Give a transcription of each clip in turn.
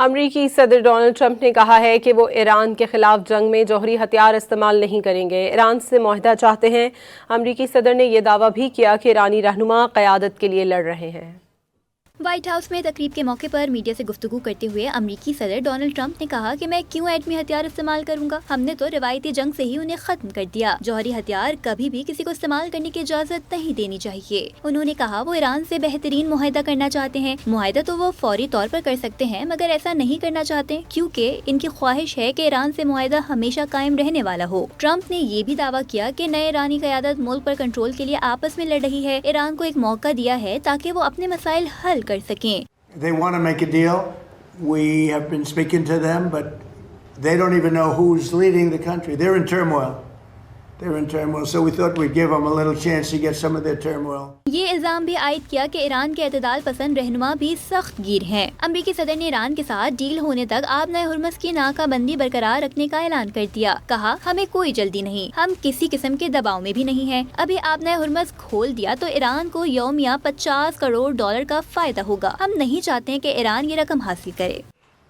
امریکی صدر Donald Trump نے کہا ہے کہ وہ ایران کے خلاف جنگ میں جوہری ہتھیار استعمال نہیں کریں گے، ایران سے معاہدہ چاہتے ہیں۔ امریکی صدر نے یہ دعویٰ بھی کیا کہ ایرانی رہنما قیادت کے لیے لڑ رہے ہیں۔ وائٹ ہاؤس میں تقریب کے موقع پر میڈیا سے گفتگو کرتے ہوئے امریکی صدر ڈونلڈ ٹرمپ نے کہا کہ میں کیوں ایٹمی ہتھیار استعمال کروں گا، ہم نے تو روایتی جنگ سے ہی انہیں ختم کر دیا، جوہری ہتھیار کبھی بھی کسی کو استعمال کرنے کی اجازت نہیں دینی چاہیے۔ انہوں نے کہا وہ ایران سے بہترین معاہدہ کرنا چاہتے ہیں، معاہدہ تو وہ فوری طور پر کر سکتے ہیں مگر ایسا نہیں کرنا چاہتے کیونکہ ان کی خواہش ہے کہ ایران سے معاہدہ ہمیشہ قائم رہنے والا ہو۔ ٹرمپ نے یہ بھی دعویٰ کیا کہ نئے ایرانی قیادت ملک پر کنٹرول کے لیے آپس میں لڑ رہی ہے، ایران کو ایک موقع دیا ہے تاکہ وہ اپنے مسائل حل کر سکیں۔ They want to make a deal. We have been speaking to them, but they don't even know who's leading the country. They're in turmoil. So we thought we'd give them a little chance to get some of their turmoil. یہ الزام بھی عائد کیا کہ ایران کے اعتدال پسند رہنما بھی سخت گیر ہیں۔ امریکی صدر نے ایران کے ساتھ ڈیل ہونے تک آبنائے ہرمز کی ناکہ بندی برقرار رکھنے کا اعلان کر دیا، کہا ہمیں کوئی جلدی نہیں، ہم کسی قسم کے دباؤ میں بھی نہیں ہیں، ابھی آبنائے ہرمز کھول دیا تو ایران کو یومیہ $50 کروڑ کا فائدہ ہوگا، ہم نہیں چاہتے کہ ایران یہ رقم حاصل کرے۔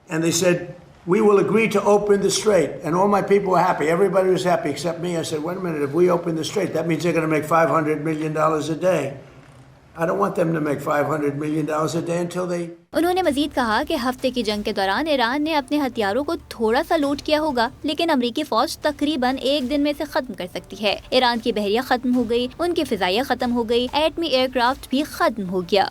And they said, we will agree to open the strait. And all my people were happy. Everybody was happy except me. I said, wait a minute, if we open the strait, that means they're going to make $500 million a day. I don't want them to make $500 million a day until they... انہوں نے مزید کہا کہ ہفتے کی جنگ کے دوران ایران نے اپنے ہتھیاروں کو تھوڑا سا لوٹ کیا ہوگا لیکن امریکی فوج تقریباً ایک دن میں سے ختم کر سکتی ہے۔ ایران کی بحریہ ختم ہو گئی، ان کی فضائیہ ختم ہو گئی، ایٹمی ایئر کرافٹ بھی ختم ہو گیا۔